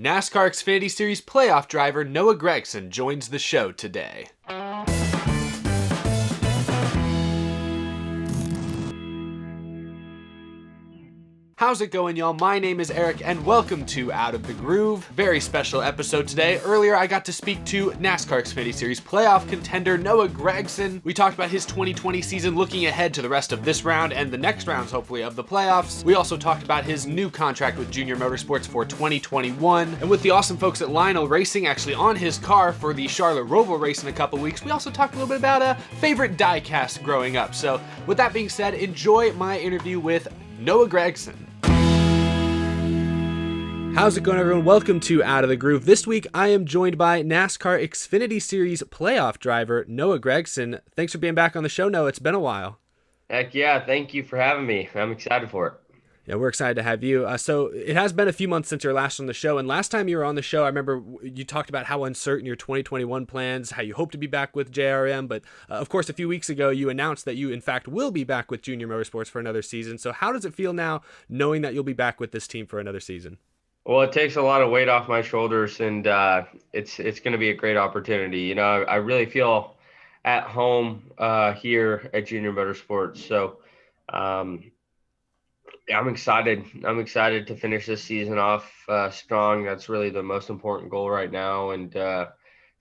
NASCAR Xfinity Series playoff driver Noah Gragson joins the show today. How's it going, y'all? My name is Eric, and welcome to Out of the Groove. Very special episode today. Earlier, I got to speak to NASCAR Xfinity Series playoff contender Noah Gragson. We talked about his 2020 season, looking ahead to the rest of this round and the next rounds, hopefully, of the playoffs. We also talked about his new contract with Junior Motorsports for 2021, and with the awesome folks at Lionel Racing actually on his car for the Charlotte Roval race in a couple weeks. We also talked a little bit about a favorite DieCast growing up. So, with that being said, enjoy my interview with Noah Gragson. How's it going, everyone? Welcome to Out of the Groove. This week, I am joined by NASCAR Xfinity Series playoff driver Noah Gragson. Thanks for being back on the show, Noah. It's been a while. Heck yeah, thank you for having me. I'm excited for it. Yeah, we're excited to have you. So it has been a few months since you were last on the show, and last time you were on the show, I remember you talked about how uncertain your 2021 plans, how you hope to be back with JRM, but of course, a few weeks ago, you announced that you, in fact, will be back with Junior Motorsports for another season. So how does it feel now, knowing that you'll be back with this team for another season? Well, it takes a lot of weight off my shoulders, and it's going to be a great opportunity. I really feel at home here at Junior Motorsports. So yeah, I'm excited. I'm excited to finish this season off strong. That's really the most important goal right now, and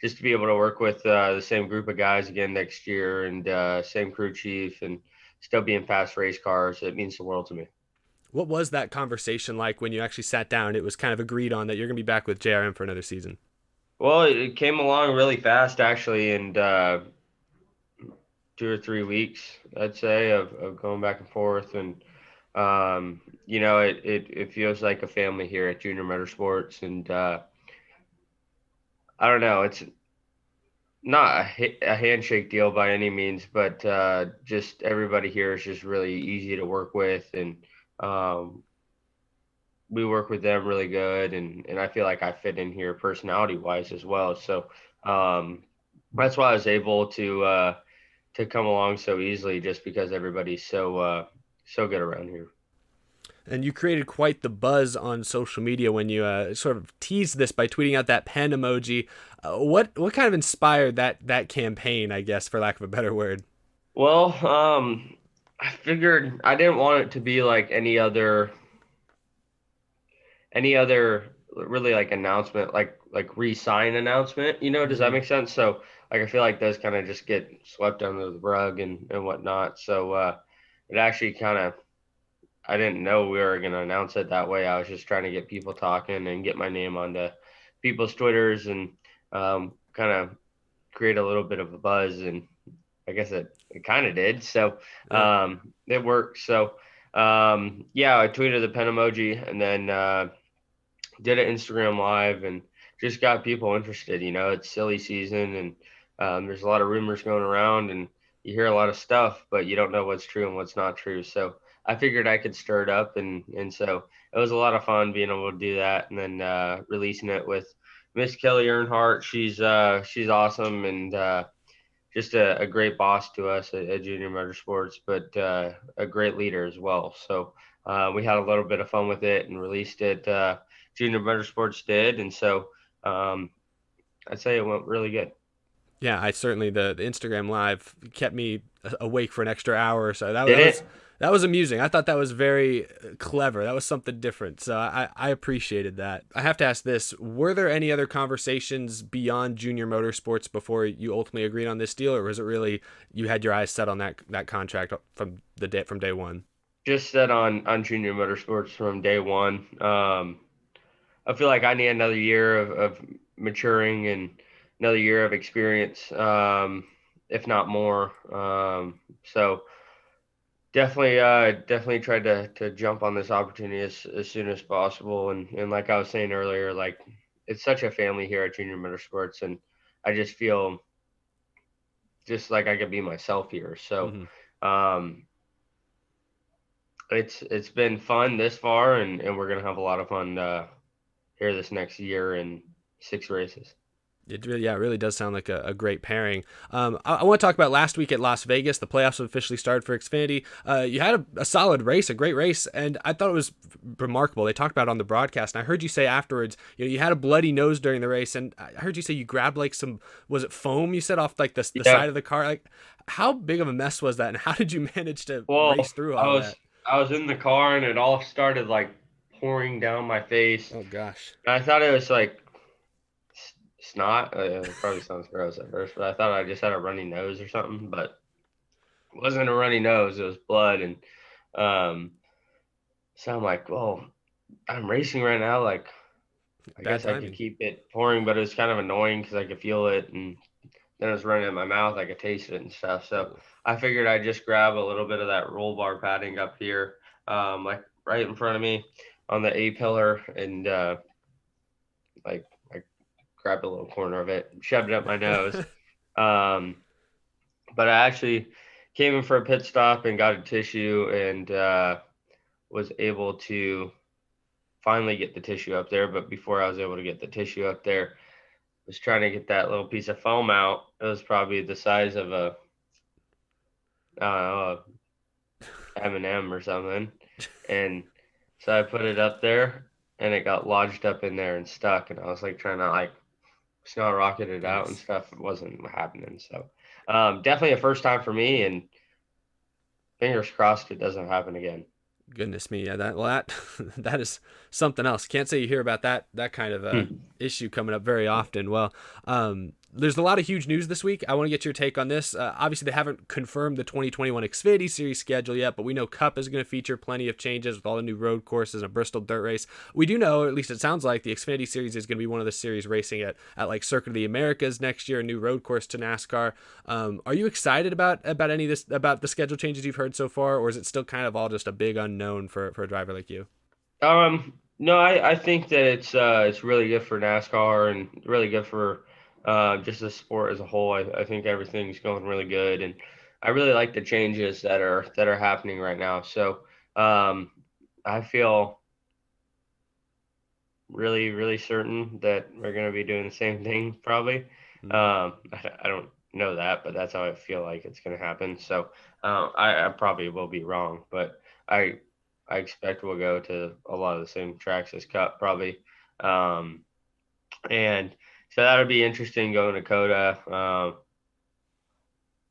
just to be able to work with the same group of guys again next year, and same crew chief, and still be in fast race cars. It means the world to me. What was that conversation like when you actually sat down and it was kind of agreed on that you're going to be back with JRM for another season? Well, it came along really fast, actually, and 2 or 3 weeks, I'd say, of going back and forth. And, it feels like a family here at Junior Motorsports. And I don't know, it's not a handshake deal by any means, but just everybody here is just really easy to work with. And um, we work with them really good. And I feel like I fit in here personality wise as well. So um, that's why I was able to come along so easily, just because everybody's so good around here. And you created quite the buzz on social media when you sort of teased this by tweeting out that pen emoji. What kind of inspired that campaign, I guess, for lack of a better word? Well, I figured I didn't want it to be like any other really like announcement, like re-sign announcement. Does that Mm-hmm. make sense? So like I feel like those kind of just get swept under the rug and whatnot. So it actually kind of, I didn't know we were going to announce it that way. I was just trying to get people talking and get my name onto people's Twitters, and kind of create a little bit of a buzz. And I guess it kind of did. So Yeah. it worked. So yeah, I tweeted the pen emoji, and then did an Instagram live, and just got people interested. It's silly season, and there's a lot of rumors going around, and you hear a lot of stuff, but you don't know what's true and what's not true. So I figured I could stir it up, and so it was a lot of fun being able to do that, and then releasing it with Miss Kelly Earnhardt. She's awesome, and just a great boss to us at Junior Motorsports, but a great leader as well. So we had a little bit of fun with it and released it. Junior Motorsports did, and so um, I'd say it went really good. Yeah, I certainly the Instagram live kept me awake for an extra hour or so. That Did was it? that was amusing. I thought that was very clever. That was something different. So I appreciated that. I have to ask this: were there any other conversations beyond Junior Motorsports before you ultimately agreed on this deal, or was it really you had your eyes set on that contract from day one? Just set on Junior Motorsports from day one. I feel like I need another year of maturing and another year of experience, if not more. So definitely tried to jump on this opportunity as soon as possible. And like I was saying earlier, like it's such a family here at Junior Motorsports, and I just feel just like I could be myself here. So Mm-hmm. um, it's been fun this far, and we're gonna have a lot of fun here this next year in 6 races. Yeah, it really does sound like a great pairing. I want to talk about last week at Las Vegas. The playoffs have officially started for Xfinity. You had a solid race, a great race, and I thought it was remarkable. They talked about it on the broadcast, and I heard you say afterwards, you had a bloody nose during the race, and I heard you say you grabbed like some, was it foam you said off like the Yeah. side of the car? Like, how big of a mess was that, and how did you manage to Well, race through I all was that? I was in the car and it all started like pouring down my face. Oh gosh. And I thought it was like snot. It probably sounds gross at first, but I thought I just had a runny nose or something. But it wasn't a runny nose; it was blood. And um, so I'm like, well, I'm racing right now. Like, I Bad guess I could timing. keep it pouring, but it was kind of annoying because I could feel it, and then it was running in my mouth. I could taste it and stuff. So I figured I'd just grab a little bit of that roll bar padding up here, like right in front of me on the A pillar, and like I grabbed a little corner of it, shoved it up my nose. Um, but I actually came in for a pit stop and got a tissue and was able to finally get the tissue up there. But before I was able to get the tissue up there, was trying to get that little piece of foam out. It was probably the size of a, I don't know, a M&M or something. And so I put it up there and it got lodged up in there and stuck. And I was like trying to like snot rocket it out and Goodness. stuff. It wasn't happening. So definitely a first time for me, and fingers crossed it doesn't happen again. Goodness me, yeah, that that is something else. Can't say you hear about that kind of Hmm. issue coming up very often. Well, there's a lot of huge news this week. I want to get your take on this. Obviously, they haven't confirmed the 2021 Xfinity Series schedule yet, but we know Cup is going to feature plenty of changes with all the new road courses and a Bristol dirt race. We do know, or at least it sounds like, the Xfinity Series is going to be one of the series racing at like Circuit of the Americas next year, a new road course to NASCAR. Are you excited about any of this, about the schedule changes you've heard so far, or is it still kind of all just a big unknown for a driver like you? No, I think that it's really good for NASCAR and really good for just the sport as a whole. I think everything's going really good, and I really like the changes that are happening right now. So um, I feel really certain that we're going to be doing the same thing probably. Mhm. I don't know that, but that's how I feel like it's going to happen. So I probably will be wrong, but I I expect we'll go to a lot of the same tracks as Cup probably. Um, and so that'll be interesting going to Coda.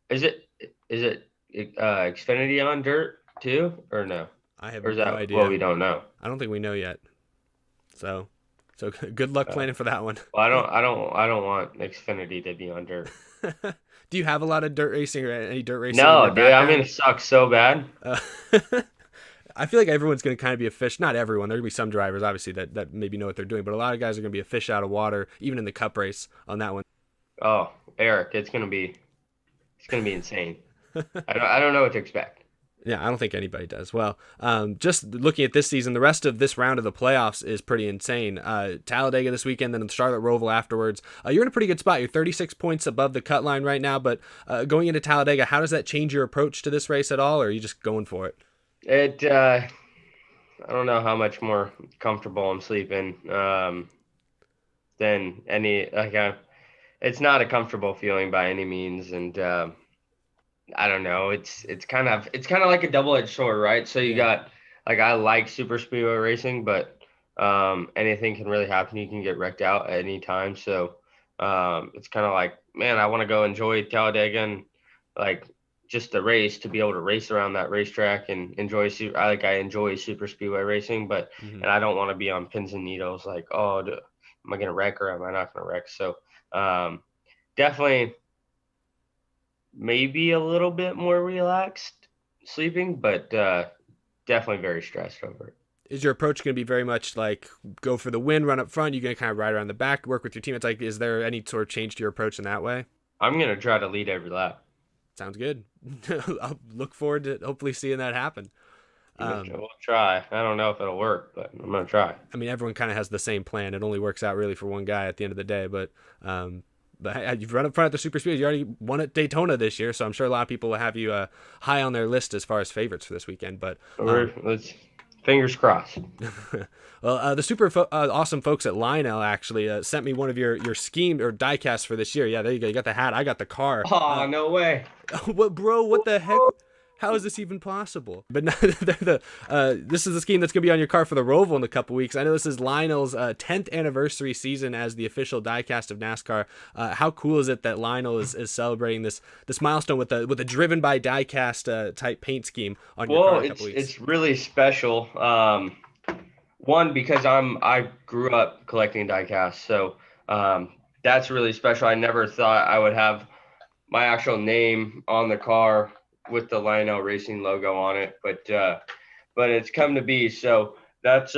Is it is it Xfinity on dirt too, or no? I have Or is no that what idea. we don't know? I don't think we know yet. So, good luck Uh, planning for that one. well, I don't want Xfinity to be on dirt. Do you have a lot of dirt racing or any dirt racing in No, your dude, I'm gonna background? suck so bad. Uh, I feel like everyone's going to kind of be a fish. Not everyone. There are going to be some drivers, obviously, that maybe know what they're doing, but a lot of guys are going to be a fish out of water, even in the Cup race on that one. Oh, Eric, it's gonna be insane. I don't know what to expect. Yeah, I don't think anybody does. Well, just looking at this season, the rest of this round of the playoffs is pretty insane. Talladega this weekend, then Charlotte Roval afterwards. You're in a pretty good spot. You're 36 points above the cut line right now, but going into Talladega, how does that change your approach to this race at all, or are you just going for it? It I don't know how much more comfortable I'm sleeping than any like it's not a comfortable feeling by any means, and I don't know. It's kind of like a double-edged sword, right? So you Yeah. got like I like super speedway racing, but anything can really happen. You can get wrecked out at any time. So it's kind of like, man, I want to go enjoy Talladega and like just the race to be able to race around that racetrack and enjoy. I enjoy super speedway racing, but Hmm. and I don't want to be on pins and needles. Like, oh, am I gonna wreck or am I not gonna wreck? So um, definitely maybe a little bit more relaxed sleeping, but definitely very stressed over it. Is your approach going to be very much like go for the win, run up front? You going to kind of ride around the back, work with your team? It's like, is there any sort of change to your approach in that way? I'm gonna try to lead every lap. Sounds good. I'll look forward to hopefully seeing that happen. Um, We'll try. I don't know if it'll work, but I'm gonna try. I mean, everyone kind of has the same plan. It only works out really for one guy at the end of the day. But hey, you've run up front at the super speed. You already won at Daytona this year, so I'm sure a lot of people will have you high on their list as far as favorites for this weekend. But Let's Fingers crossed. Well, the super awesome folks at Lionel actually sent me one of your scheme or diecast for this year. Yeah, there you go. You got the hat. I got the car. Oh, no way. What, bro? What the heck? How is this even possible? But this is the scheme that's going to be on your car for the Roval in a couple weeks. I know this is Lionel's 10th anniversary season as the official diecast of NASCAR. How cool is it that Lionel is celebrating this milestone with a driven by diecast type paint scheme on your car Well, in a couple weeks? it's really special. One, because I grew up collecting diecast, so that's really special. I never thought I would have my actual name on the car with the Lionel Racing logo on it, but it's come to be. So that's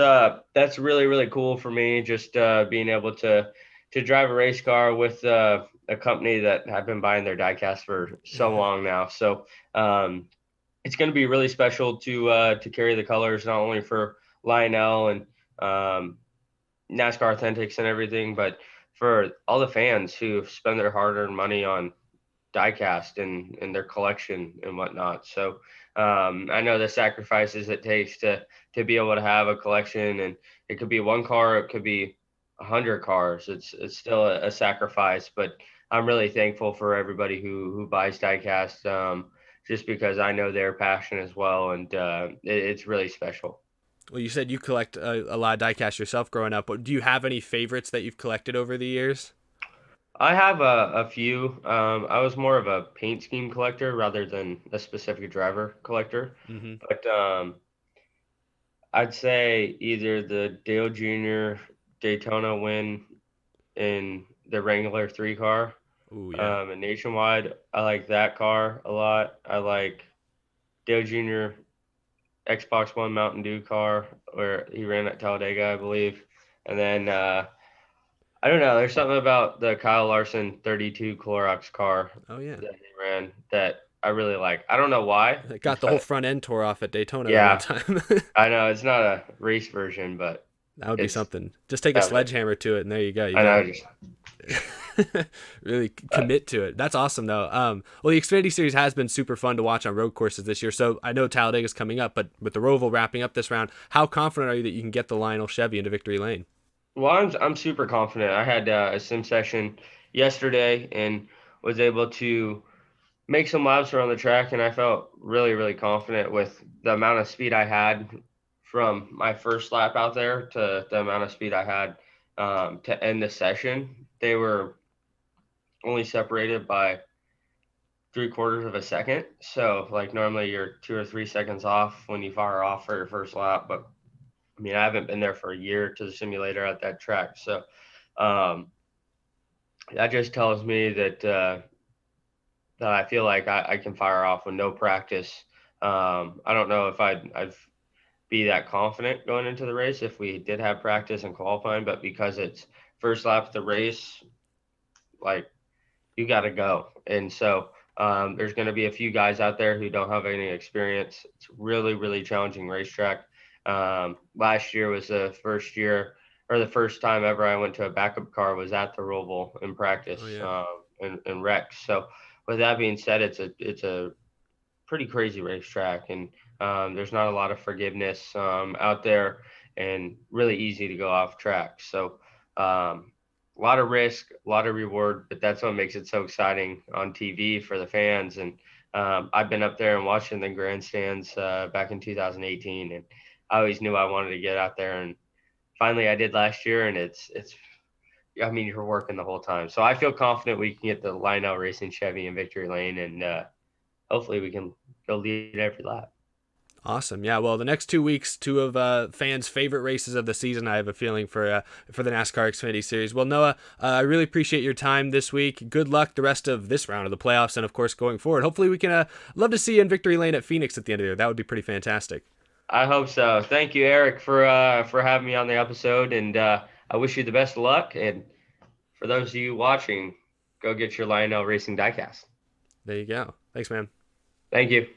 really really cool for me. Just being able to drive a race car with a company that I've been buying their diecast for so long now. So it's going to be really special to carry the colors not only for Lionel and NASCAR Authentics and everything, but for all the fans who spend their hard-earned money on diecast and their collection and whatnot. So I know the sacrifices it takes to be able to have a collection, and it could be one car, it could be 100 cars. It's still a sacrifice, but I'm really thankful for everybody who buys diecast, just because I know their passion as well, and it's really special. Well, you said you collect a lot of diecast yourself growing up. But do you have any favorites that you've collected over the years? I have a few. I was more of a paint scheme collector rather than a specific driver collector. Mm-hmm. But I'd say either the Dale Jr. Daytona win in the Wrangler 3 car, Oh yeah. and Nationwide. I like that car a lot. I like Dale Jr. Xbox One Mountain Dew car where he ran at Talladega, I believe. And then I don't know. There's something about the Kyle Larson 32 Clorox car Oh yeah. that he ran that I really like. I don't know why, It got the whole but front end tore off at Daytona that one yeah, time. I know it's not a race version, but That would be it's something. Just take a definitely. sledgehammer to it, and there you go. You I got know. it. Just Really uh, commit to it. That's awesome, though. Well, the Xfinity Series has been super fun to watch on road courses this year. So I know Talladega's coming up, but with the Roval wrapping up this round, how confident are you that you can get the Lionel Chevy into victory lane? well, I'm super confident. I had a sim session yesterday and was able to make some laps around the track, and I felt really really confident with the amount of speed I had from my first lap out there to the amount of speed I had to end the session. They were only separated by 3/4 of a second. So like normally you're 2 or 3 seconds off when you fire off for your first lap, but I mean I haven't been there for a year to the simulator at that track, so um, that just tells me that I feel like I can fire off with no practice. I don't know if I'd be that confident going into the race if we did have practice and qualifying, but because it's first lap of the race, like you got to go. And so there's going to be a few guys out there who don't have any experience. It's really, really challenging racetrack. Last year was the first year or the first time ever I went to a backup car was at the Roval in practice Oh yeah. and Rex. So with that being said, it's a pretty crazy racetrack, and there's not a lot of forgiveness out there, and really easy to go off track. So a lot of risk, a lot of reward, but that's what makes it so exciting on TV for the fans. And I've been up there and watching the grandstands back in 2018, and I always knew I wanted to get out there, and finally I did last year, and it's. I mean, you're working the whole time, so I feel confident we can get the Lionel Racing Chevy in victory lane, and hopefully we can go lead every lap. Awesome. Yeah. Well, the next 2 weeks, two of fans' favorite races of the season. I have a feeling for the NASCAR Xfinity Series. Well, Noah, I really appreciate your time this week. Good luck the rest of this round of the playoffs, and of course going forward. Hopefully, we can love to see you in victory lane at Phoenix at the end of the year. That would be pretty fantastic. I hope so. Thank you, Eric, for having me on the episode, and I wish you the best of luck. And for those of you watching, go get your Lionel Racing diecast. There you go. Thanks, man. Thank you.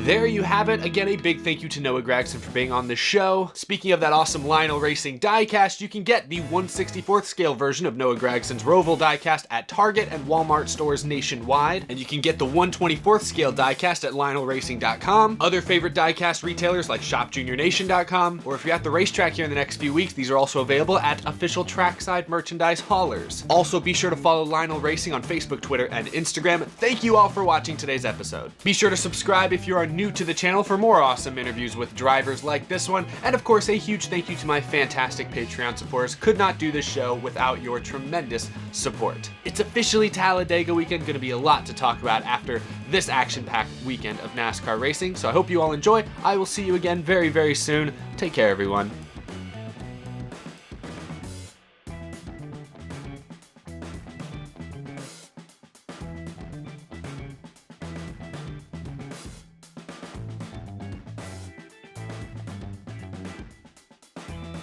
there you have it. Again, a big thank you to Noah Gragson for being on the show. Speaking of that awesome Lionel Racing diecast, you can get the 1/64th scale version of Noah Gragson's Roval diecast at Target and Walmart stores nationwide, and you can get the 1/24th scale diecast at LionelRacing.com, other favorite diecast retailers like ShopJuniorNation.com, or if you're at the racetrack here in the next few weeks, these are also available at official trackside merchandise haulers. Also, be sure to follow Lionel Racing on Facebook, Twitter, and Instagram. Thank you all for watching today's episode. Be sure to subscribe if you are new to the channel for more awesome interviews with drivers like this one, and of course, a huge thank you to my fantastic Patreon supporters. Could not do this show without your tremendous support. It's officially Talladega weekend, going to be a lot to talk about after this action-packed weekend of NASCAR racing, so I hope you all enjoy. I will see you again very, very soon. Take care, everyone.